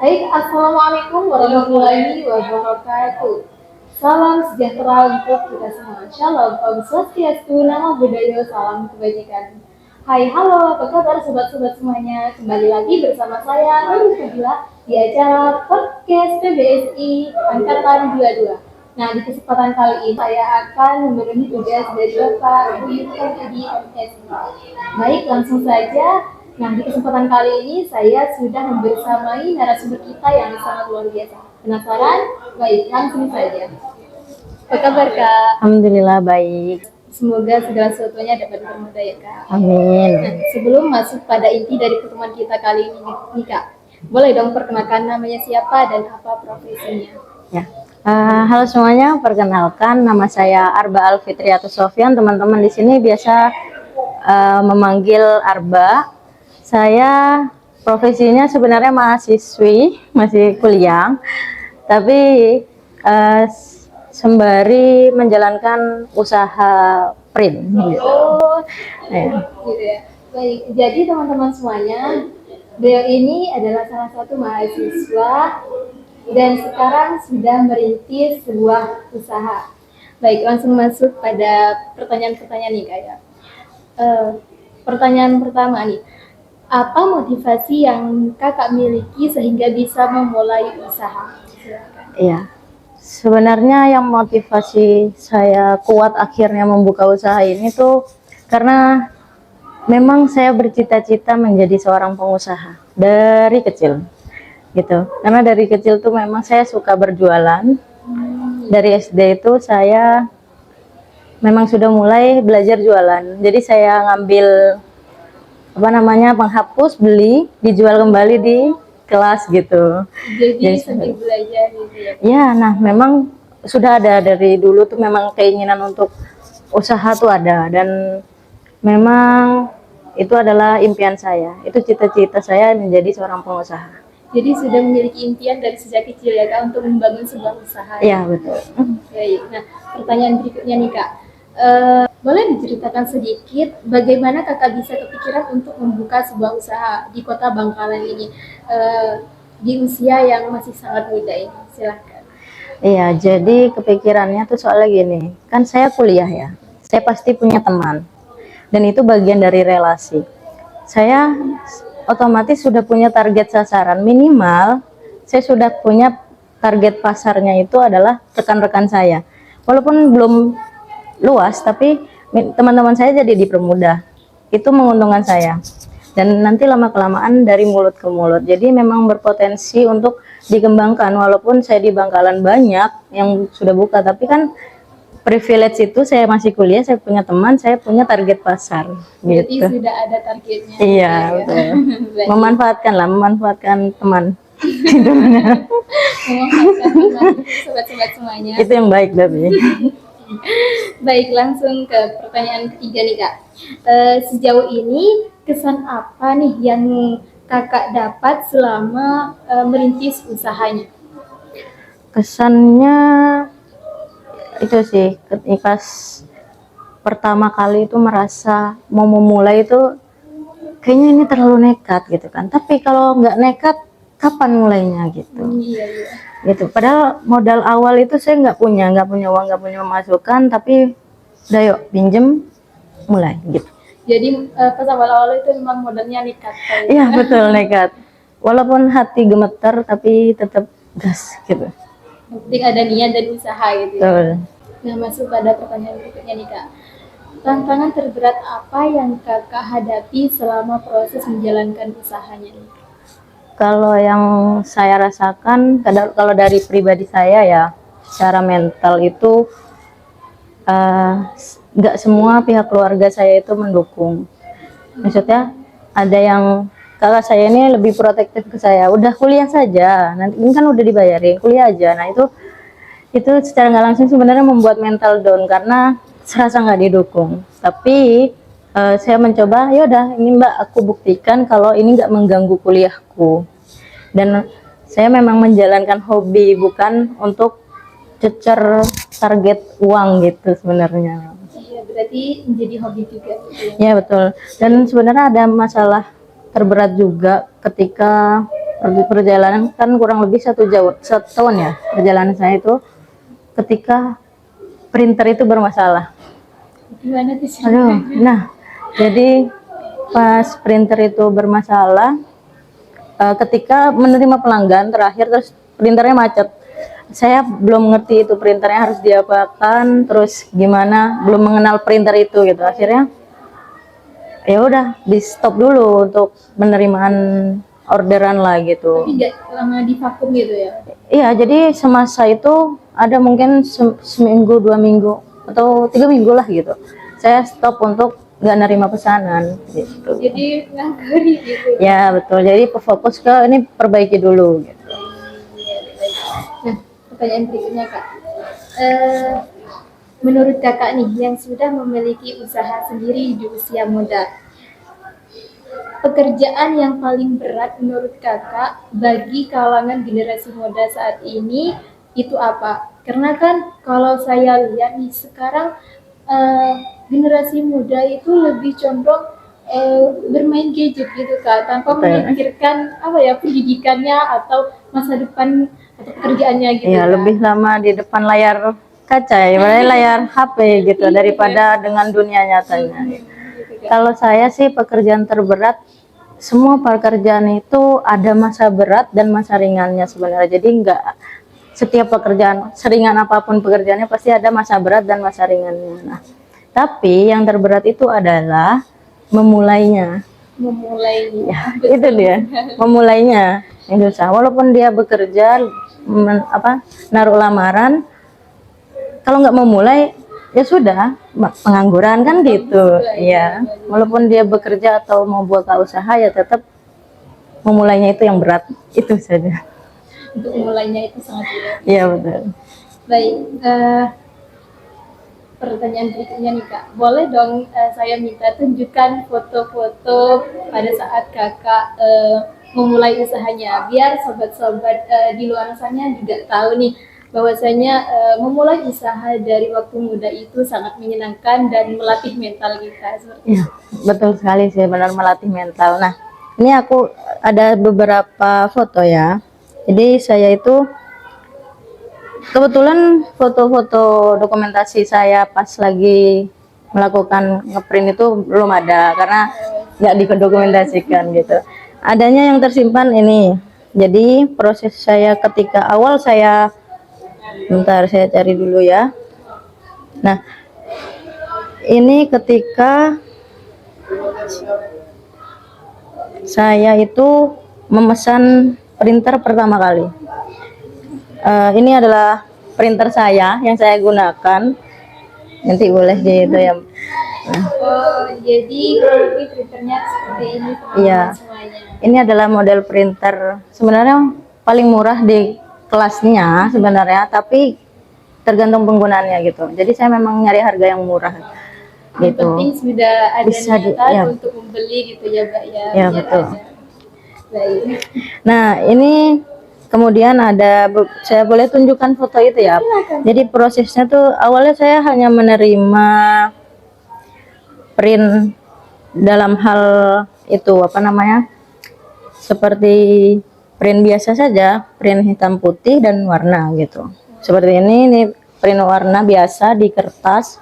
Baik, Assalamualaikum warahmatullahi wabarakatuh. Salam sejahtera untuk kita semua. Shalom, Om Swastiastu, Namo Buddhaya, salam kebajikan. Hai, halo, apa kabar sobat-sobat semuanya? Kembali lagi bersama saya, Nurul Fadila, di acara podcast PBSI Angkatan 22. Nah, di kesempatan kali ini saya akan memenuhi tugas dari Bapak Yusuf Edi MSI. Baik, langsung saja. Nah, di kesempatan kali ini saya sudah membersamai narasumber kita yang sangat luar biasa. Penasaran? Baik, langsung saja. Apa kabar, Kak? Alhamdulillah baik. Semoga segala sesuatunya dapat dipermudah ya, Kak. Amin. Nah, sebelum masuk pada inti dari pertemuan kita kali ini nih, Kak, boleh dong perkenalkan namanya siapa dan apa profesinya? Ya. Halo semuanya, perkenalkan nama saya Arba Alfitriatus Sofyan. Teman-teman di sini biasa memanggil Arba. Saya profesinya sebenarnya mahasiswi, masih kuliah, tapi sembari menjalankan usaha print. Gitu. Oh, gitu ya. Baik, jadi teman-teman semuanya, beliau ini adalah salah satu mahasiswa dan sekarang sudah merintis sebuah usaha. Baik, langsung masuk pada pertanyaan-pertanyaan nih, Kak ya. Pertanyaan pertama nih, apa motivasi yang kakak miliki sehingga bisa memulai usaha? Iya, sebenarnya yang motivasi saya kuat akhirnya membuka usaha ini tuh karena memang saya bercita-cita menjadi seorang pengusaha dari kecil gitu. Karena dari kecil tuh memang saya suka berjualan. Dari SD itu saya memang sudah mulai belajar jualan. Jadi saya ngambil penghapus, beli, dijual kembali di kelas gitu. Jadi sambil belajar gitu ya? Ya, nah memang sudah ada dari dulu tuh memang keinginan untuk usaha tuh ada, dan memang itu adalah impian saya. Itu cita-cita saya menjadi seorang pengusaha. Jadi sudah memiliki impian dari sejak kecil ya, Kak, untuk membangun sebuah usaha. Iya, betul. Baik. Nah, pertanyaan berikutnya nih, Kak. Boleh diceritakan sedikit bagaimana kakak bisa kepikiran untuk membuka sebuah usaha di kota Bangkalan ini, di usia yang masih sangat muda ini? Silahkan. Iya, jadi kepikirannya tuh soalnya gini, kan saya kuliah ya, saya pasti punya teman, dan itu bagian dari relasi. Saya otomatis sudah punya target sasaran, minimal saya sudah punya target pasarnya itu adalah rekan-rekan saya. Walaupun belum luas, tapi teman-teman saya jadi dipermudah. Itu menguntungkan saya. Dan nanti lama-kelamaan dari mulut ke mulut. Jadi memang berpotensi untuk dikembangkan. Walaupun saya di Bangkalan banyak yang sudah buka, tapi kan privilege itu saya masih kuliah, saya punya teman, saya punya target pasar. Jadi gitu. sudah ada targetnya. Iya, betul. Memanfaatkan teman. Memanfaatkan teman, sobat-sobat semuanya. Itu yang baik tapi. Baik, langsung ke pertanyaan ketiga nih, Kak. Sejauh ini kesan apa nih yang kakak dapat selama merintis usahanya? Kesannya itu sih, ketika pertama kali itu merasa mau memulai itu kayaknya ini terlalu nekat gitu kan. Tapi kalau nggak nekat, kapan mulainya gitu. Iya. Gitu. Padahal modal awal itu saya nggak punya uang, nggak punya pemasukan, tapi udah yuk pinjem, mulai gitu. Jadi pas awal-awal itu memang modalnya nekat. Iya, betul, nekat. Walaupun hati gemeter tapi tetap gas gitu. Penting ada niat dan usaha gitu. Betul. Nah, masuk pada pertanyaan berikutnya nih, Kak. Tantangan terberat apa yang kakak hadapi selama proses menjalankan usahanya nih? Kalau yang saya rasakan, kalau dari pribadi saya ya, secara mental itu nggak semua pihak keluarga saya itu mendukung. Maksudnya ada yang kakak saya ini lebih protektif ke saya, udah kuliah saja, nanti ini kan udah dibayarin, kuliah aja. Nah itu secara nggak langsung sebenarnya membuat mental down karena serasa nggak didukung. Tapi saya mencoba, yaudah ini Mbak, aku buktikan kalau ini nggak mengganggu kuliahku. Dan saya memang menjalankan hobi, bukan untuk cecer target uang gitu sebenarnya. Iya, berarti menjadi hobi juga. Ya betul. Dan sebenarnya ada masalah terberat juga ketika perjalanan kan kurang lebih 1 tahun ya perjalanan saya itu ketika printer itu bermasalah. Gimana tuh Aduh, nah jadi pas printer itu bermasalah, ketika menerima pelanggan terakhir terus printernya macet. Saya belum ngerti itu printernya harus diapakan, terus gimana, belum mengenal printer itu gitu. Akhirnya ya udah di stop dulu untuk penerimaan orderan lah gitu. Tapi nggak lama di vakum gitu ya? Iya, jadi semasa itu ada mungkin seminggu, 2 minggu atau 3 minggu lah gitu. Saya stop untuk nggak nerima pesanan gitu. Jadi nganggur gitu. Ya betul. Jadi fokus ke ini perbaiki dulu gitu. Nah, pertanyaan berikutnya Kak. Menurut Kakak nih yang sudah memiliki usaha sendiri di usia muda, pekerjaan yang paling berat menurut Kakak bagi kalangan generasi muda saat ini itu apa? Karena kan kalau saya lihat nih sekarang generasi muda itu lebih condong bermain gadget gitu Kak, tanpa memikirkan apa ya pendidikannya atau masa depan atau pekerjaannya gitu. Iya, Kak. lebih lama di depan layar kaca ya, layar HP gitu daripada dengan dunia nyatanya. Gitu, Kak. Kalau saya sih pekerjaan terberat, semua pekerjaan itu ada masa berat dan masa ringannya sebenarnya. Jadi enggak setiap pekerjaan, seringan apapun pekerjaannya pasti ada masa berat dan masa ringannya. Nah, tapi yang terberat itu adalah memulainya. Memulainya. Ya, itu dia, memulainya. Yang susah. Walaupun dia bekerja, naruh lamaran, kalau nggak memulai ya sudah pengangguran kan gitu ya. Walaupun dia bekerja atau mau buka usaha ya tetap memulainya itu yang berat, itu saja. Untuk memulainya itu sangat berat. Iya betul. Baik, pertanyaan berikutnya nih Kak, boleh dong saya minta tunjukkan foto-foto pada saat Kakak memulai usahanya, biar sobat-sobat di luar sana juga tahu nih bahwasanya memulai usaha dari waktu muda itu sangat menyenangkan dan melatih mental kita. Iya, betul sekali sih, benar melatih mental. Nah, ini aku ada beberapa foto ya. Jadi saya itu kebetulan foto-foto dokumentasi saya pas lagi melakukan ngeprint itu belum ada karena nggak didokumentasikan gitu. Adanya yang tersimpan ini. Jadi proses saya ketika awal saya, bentar saya cari dulu ya. Nah, ini ketika saya itu memesan printer pertama kali. Ini adalah printer saya yang saya gunakan. Nanti boleh gitu ya. Nah. Oh, jadi kalau lebih printernya seperti ini Iya. semuanya. Ini adalah model printer sebenarnya paling murah di kelasnya sebenarnya, tapi tergantung penggunaannya gitu. Jadi saya memang nyari harga yang murah Yang gitu. penting sudah ada Bisa niatan ya. untuk membeli gitu ya Mbak ya. Ya, biar betul. ada. Baik. Nah, ini kemudian ada, saya boleh tunjukkan foto itu ya. Jadi prosesnya tuh awalnya saya hanya menerima print dalam hal itu seperti print biasa saja, print hitam putih dan warna gitu. Seperti ini print warna biasa di kertas.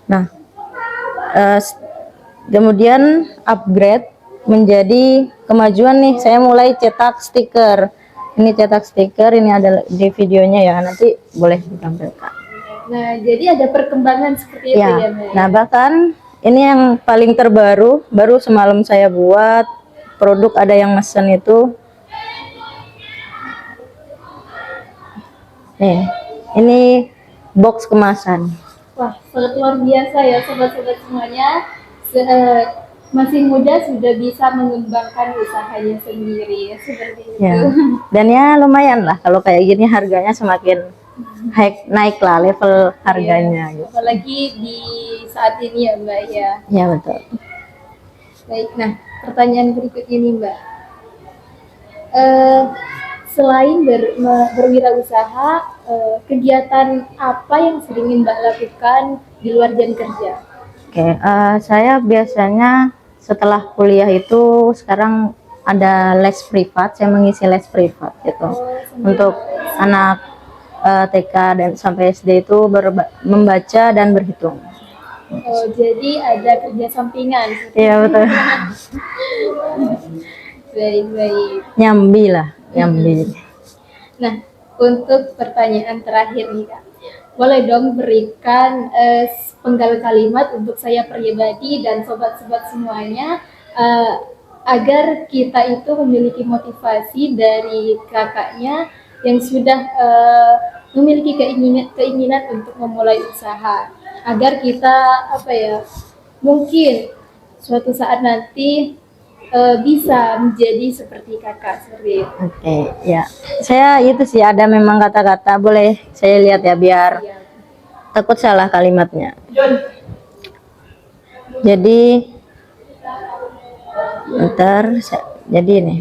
Nah, kemudian upgrade menjadi kemajuan nih, saya mulai cetak stiker. Ini cetak stiker, ini ada di videonya ya, nanti boleh ditampilkan. Nah, jadi ada perkembangan seperti itu ya Mbak. Nah, bahkan ini yang paling terbaru, baru semalam saya buat produk, ada yang mesen itu. Nih, ini box kemasan. Wah, sangat luar biasa ya sobat-sobat semuanya. Masih muda sudah bisa mengembangkan usahanya sendiri seperti itu. Ya. Dan ya lumayan lah kalau kayak gini harganya semakin naik lah level harganya Ya, gitu. apalagi di saat ini ya Mbak ya. Ya betul. Baik, nah pertanyaan berikutnya nih Mbak. Selain berwirausaha, kegiatan apa yang sering Mbak lakukan di luar jam kerja? Oke, saya biasanya setelah kuliah itu sekarang ada les privat, saya mengisi les privat gitu. Untuk anak TK dan sampai SD itu membaca dan berhitung. Oh, jadi ada kerja sampingan. Iya betul. Baik-baik. Nyambi lah, nyambi. Nah, untuk pertanyaan terakhir nih Kak, boleh dong berikan penggal kalimat untuk saya pribadi dan sobat-sobat semuanya agar kita itu memiliki motivasi dari kakaknya yang sudah memiliki keinginan untuk memulai usaha, agar kita mungkin suatu saat nanti bisa menjadi seperti kakak seperti itu. Oke, ya. Saya itu sih ada memang kata-kata, boleh saya lihat ya biar takut salah kalimatnya. Jadi jadi ini.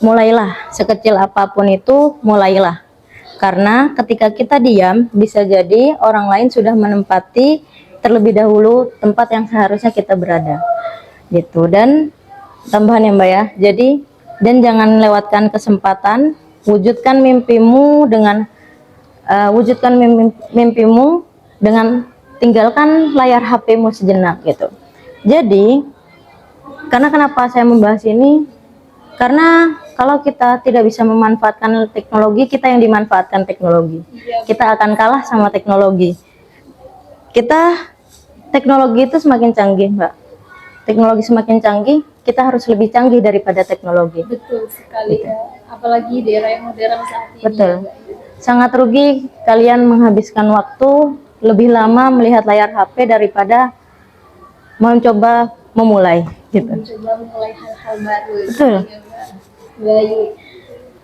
Mulailah sekecil apapun itu, mulailah. Karena ketika kita diam, bisa jadi orang lain sudah menempati terlebih dahulu tempat yang seharusnya kita berada. Gitu. Dan tambahan ya Mbak ya. Jadi dan jangan lewatkan kesempatan, wujudkan mimpimu dengan tinggalkan layar HP-mu sejenak gitu. Jadi karena kenapa saya membahas ini? Karena kalau kita tidak bisa memanfaatkan teknologi, kita yang dimanfaatkan teknologi. Kita akan kalah sama teknologi. Teknologi itu semakin canggih, Mbak. Teknologi semakin canggih, kita harus lebih canggih daripada teknologi. Betul sekali, Kak. Apalagi di era yang modern saat ini. Betul. Sangat rugi kalian menghabiskan waktu lebih lama melihat layar HP daripada mencoba memulai gitu. Mencoba memulai hal-hal baru. Betul. Baik.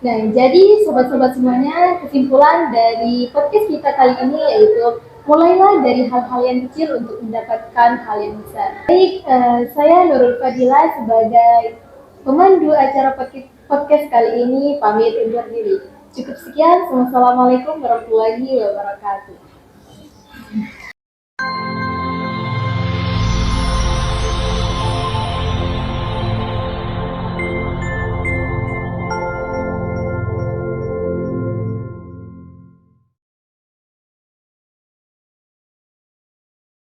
Nah, jadi sobat-sobat semuanya, kesimpulan dari podcast kita kali ini yaitu mulailah dari hal-hal yang kecil untuk mendapatkan hal yang besar. Baik, saya Nurul Fadila sebagai pemandu acara podcast kali ini pamit undur diri. Cukup sekian. Wassalamualaikum warahmatullahi wabarakatuh.